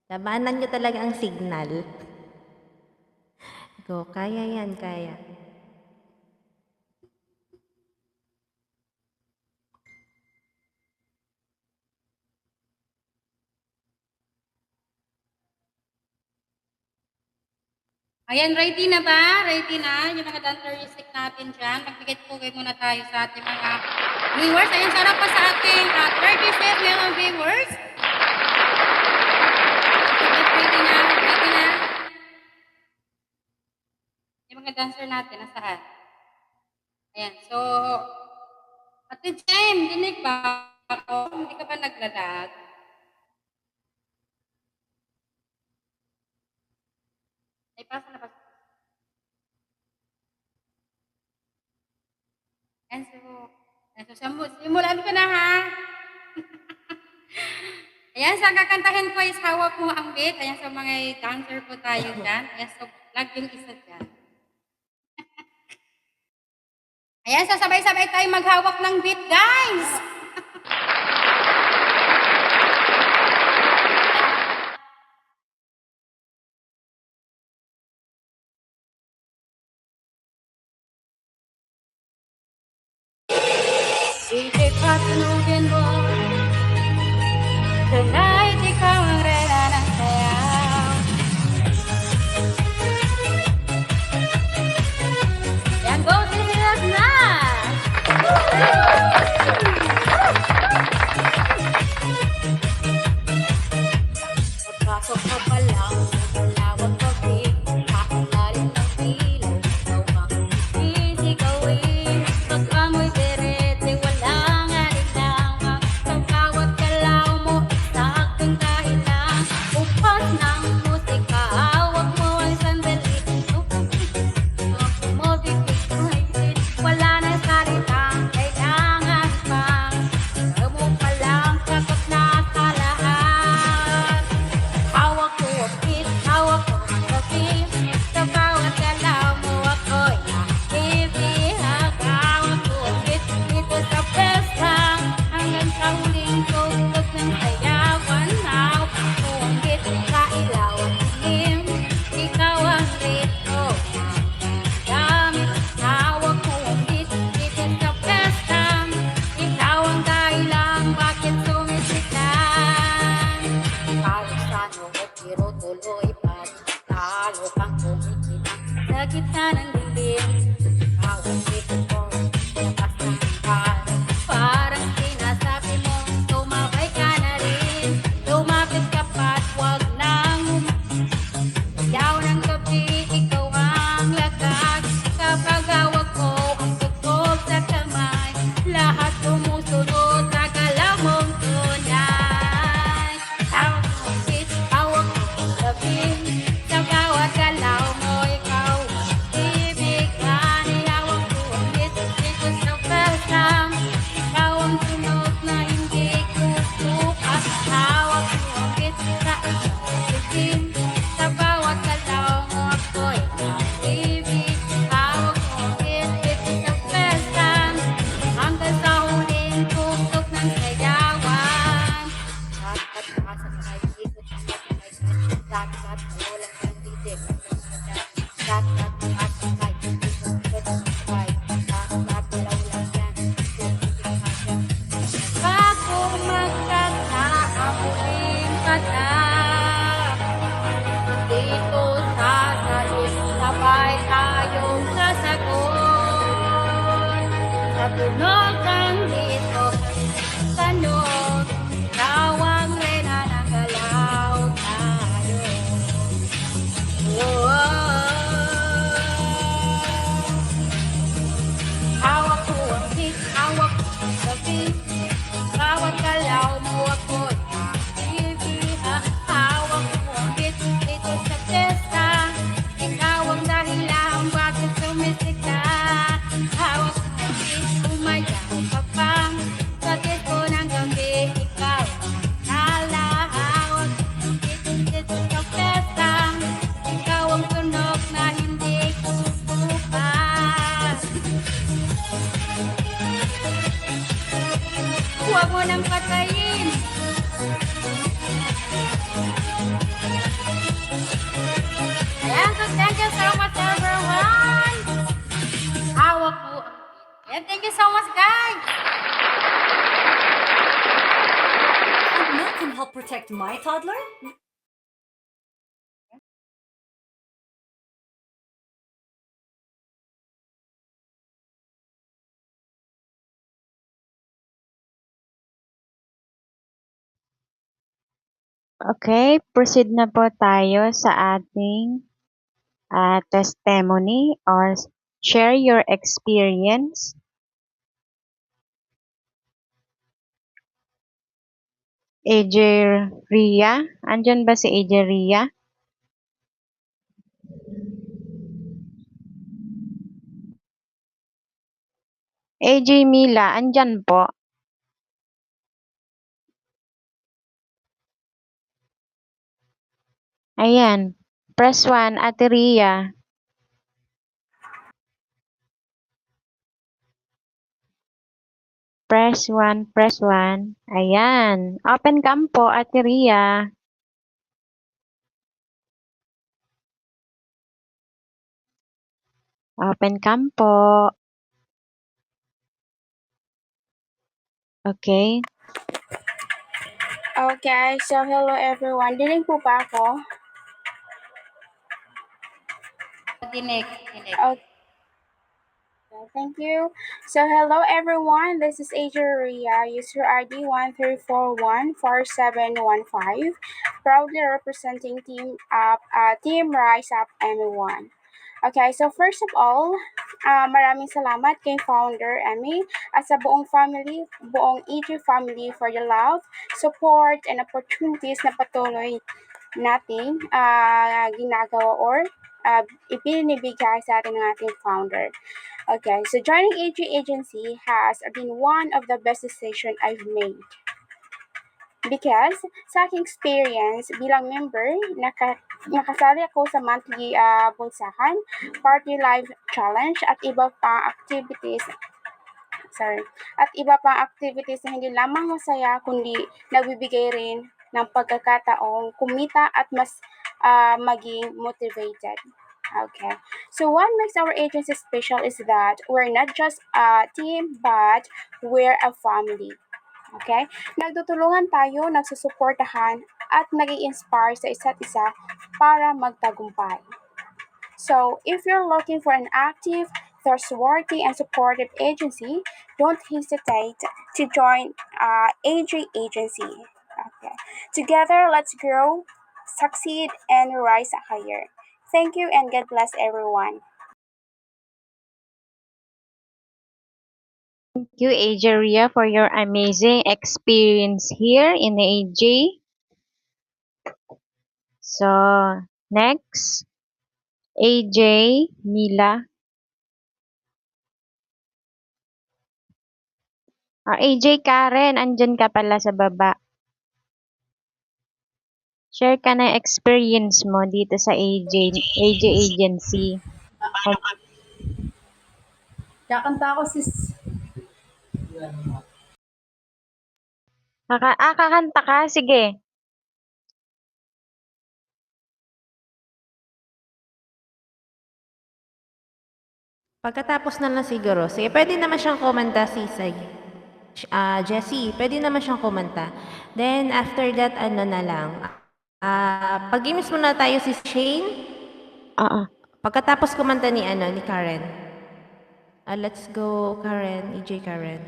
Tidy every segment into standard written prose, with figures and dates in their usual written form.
Labanan nyo talaga ang signal. Go, kaya yan, kaya. Ayan, ready na ba? Ready na? Yung mga danceristic natin dyan. Magbigay-pugay muna tayo sa ating mga viewers. Ayan, sarap pa sa ating 37 million viewers. Ready na? Ready na? Yung mga dancer natin, nasaan? Ayan, so, Ate Jem, dinig ba ako? Hindi ka ba naglalag? Ay, pasa na ba? Ayan, so simulan ko na ha. Ayan, sa kakantahin ko is hawak mo ang beat. Ayan, sa mga dancer po tayo dyan. Ayan, so lag yung isa dyan. Ayan, sasabay-sabay tayo maghawak ng beat, guys! Sige, patunugin mo. Tonight, ikaw ang reyna ng sayaw. Yan, go, sinilas na! Pagpasok ka pa lang, malawag pag-ibig, kakalalim ng pilo, ikaw ang sisigawin. Pagka mo'y berete, walang alinlangan, sa bawat galaw mo, saktong dahilan. Upas ng musika, hawak mo ang sandali, mo bibigay, wala na salitang kailangan pang, ikaw mo palang sagot na sa lahat. Hawak ko ang beat, hawak ko ang gabi, sa bawat galaw mo ako'y naibihag. Hawak ko ang beat dito sa pesta, hanggang sa huling tugtog ng sayawan. Hawak ko ang beat sa ilaw at dilim, ikaw ang ritmo gamit. Hawak ko ang beat dito sa pesta, ikaw ang dahilan bakit sumisitan. Kahit saan mo pero tuloy pa rin, talo kang kumikinang sa gitna ng dilim. Ikaw ang ritmo ko, lakas ng ikan, parang sinasabi mo, tumabay ka na rin. Lumapit ka pa't wag nang umayaw ng gabi, ikaw ang lagag. Kapag hawak ko ang tugtog sa kamay, lahat sumusunod sa galaw mong tunay. Hawak mo ang beat, hawak mo ang gabi, sa bawat galaw mo ikaw ang ibigay. Hawak ko ang beat dito sa pesta, ikaw ang tunog na hindi kusukat. Hawak ko ang beat sa itim, sa bawat galaw mo ako'y naibig. Hawak ko ang beat dito sa pesta, hanggang sa huling tugtog ng sayawan. Dapat makasakay dito sa matay, dapat mawalan ng titik. Dapat makasakay dito sa matay, dapat malawlan yan. Bago magkata ang huling kata, dito sa salit, sabay tayong sasagot. Sa tunog ng dito, tanong, ikaw ang reyna ng galaw tayo. Oh, hawak ko ang beat, hawak ko ang gabi, bawat galaw mo ako'y naibihag. Hawak ko ang beat dito sa pesta, ikaw ang dahilan bakit sumisika. Hawak ko ang beat, umayaw ka pa, sa disco ng gabi, ikaw ang nala. Hawak ko ang beat dito sa pesta, ikaw ang tunog na hindi kusukat. Huwag mo nang patayin. And thank you so much, guys. And milk can help protect my toddler? Okay, proceed na po tayo sa ating testimony or share your experience. AJ Ria, andyan ba si AJ Ria? AJ Mila, andyan po. Ayan, press 1, Ate Ria. Press 1, press 1. Ayan, open cam po, Ate Ria. Open cam po. Okay. Okay, so hello everyone. Dinig po ba ako? Dinig. Okay, thank you. So hello everyone. This is Ria, user ID 13414715, proudly representing Team Rise Up M1. Okay, so first of all, maraming salamat kay Founder Emmy at sa buong EG family for the love, support, and opportunities na patuloy nating ginagawa or ibinibigay sa atin ng ating founder. Okay, so joining AG Agency has been one of the best decisions I've made. Because sa aking experience bilang member, nakasali ako sa monthly bulsahan, party live challenge at iba pang activities na hindi lamang masaya kundi nagbibigay rin ng pagkakataong kumita at mas maging motivated. Okay. So what makes our agency special is that we're not just a team but we're a family. Okay? Nagtutulungan tayo, nagsusuportahan, at nag-i-inspire sa isa't isa para magtagumpay. So, if you're looking for an active, trustworthy, and supportive agency, don't hesitate to join AG Agency. Okay. Together, let's grow, succeed, and rise higher. Thank you, and God bless everyone. Thank you, AJ Ria, for your amazing experience here in AJ. So, next, AJ Mila. AJ Karen, andyan ka pala sa baba. Share ka na experience mo dito sa AJ Agency. Kakanta ako sis. Kakanta ka? Sige. Pagkatapos na lang siguro. Sige, pwede naman siyang kumanta si Jessie, pwede naman siyang kumanta. Then, after that, ano na lang. Pag-games muna tayo si Shane. Oo. Pagkatapos kumanta ni Karen. Let's go, Karen. EJ Karen.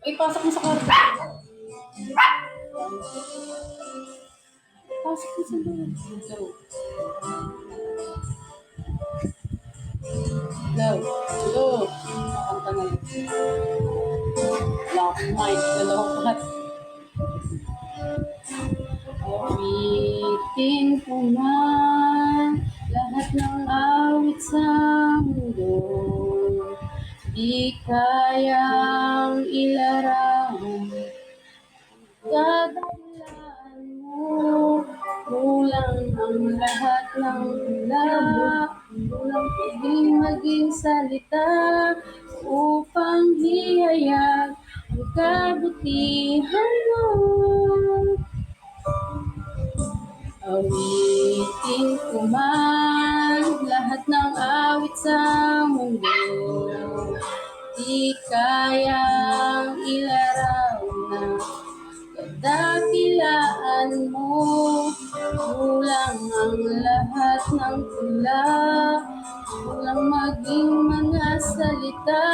Ay, pasok mo sa kwarto. Pasok mo sa loob. Go. Kakanta na lang. Lock mind. Dalawa pa. Awitin ko man lahat ng awit sa mundo, di kayang ilarawan. Kadahilan mo, kulang ang lahat ng tula, kulang pwedeng maging salita upang hihayag ang kabutihan mo. Awitin ko man lahat ng awit sa mundo, di kayang ilarawan na kadakilaan mo. Kulang ang lahat ng tula, kulang maging mga salita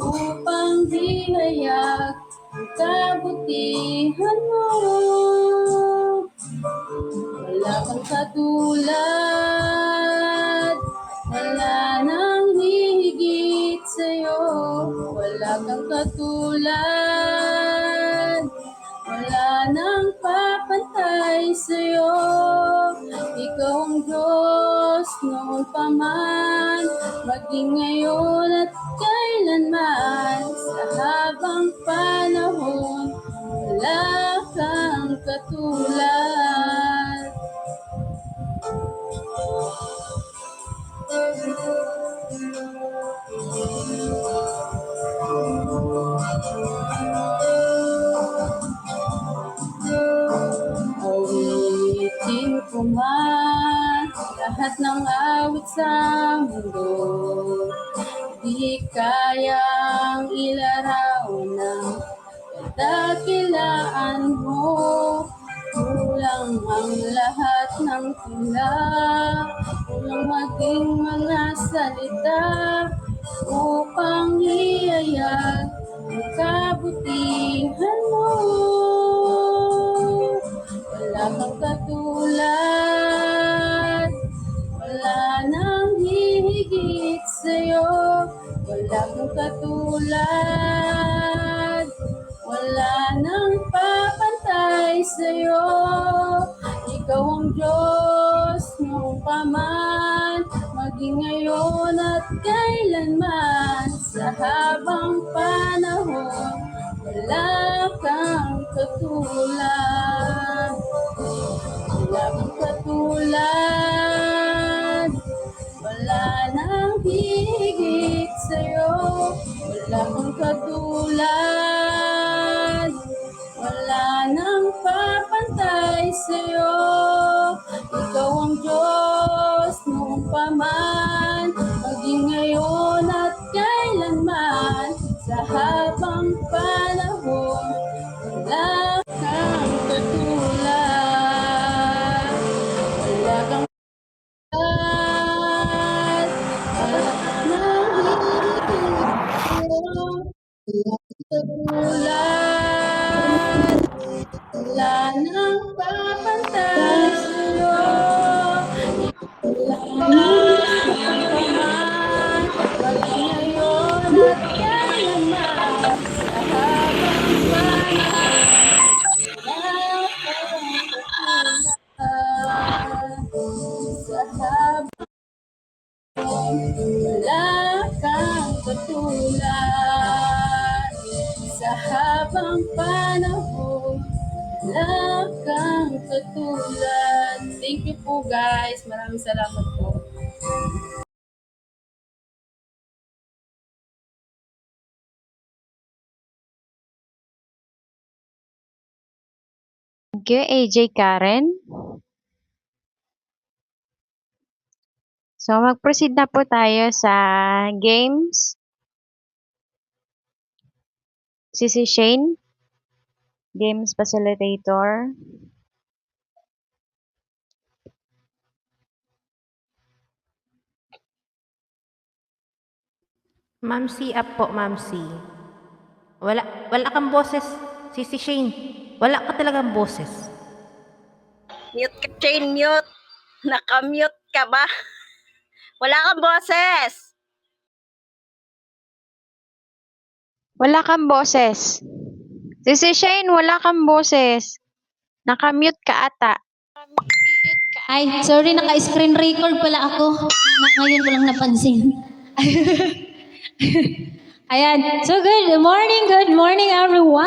upang hihayag ang kabutihan mo. Wala kang katulad, wala nang hihigit sa'yo. Wala kang katulad, wala nang papantay sa'yo. Ikaw ang Diyos noon pa man, maging ngayon at kailanman. Sa habang panahon, wala kang katulad. Awitin ko man lahat ng awit sa mundo, di kayang ilarawan ng kadakilaan mo. Kulang ang lahat ng tula, kulang maging mga salita upang hihayag ang kabutihan mo. Wala kang katulad, wala nang hihigit sa'yo. Wala kang katulad, wala nang papantay sa'yo. Ikaw ang Diyos noong pa man, maging ngayon at kailanman. Sa habang panahon, wala kang katulad. Wala kang katulad, wala nang hihigit sa'yo. Wala kang katulad, wala nang papantay sa'yo. Ikaw ang Diyos noong pa man, maging ngayon at kailanman. Sa habang panahon, wala kang katulad. Wala kang katulad, wala nang hihigit sa'yo. Wala kang katulad, wala nang papantay sa'yo. Wala nang paman, maging ngayon at kailanman. Sa habang panahon, wala kang katulad. Sa habang wala kang katulad. Sa habang panahon, wala kang katulad. Thank you po guys. Maraming salamat po. Thank you, AJ Karen. So, mag-proceed na po tayo sa games. Si Shane, Games Facilitator. Ma'am C up po, Ma'am C. Wala kang boses, si Shane. Wala ka talagang boses. Mute ka, Shane, mute. Naka-mute ka ba? Wala kang boses. Wala kang boses. Si Shane, wala kang boses. Naka-mute ka ata. Ay, sorry, naka-screen record pala ako. Ngayon ko lang napansin. Ayan. So, good morning everyone.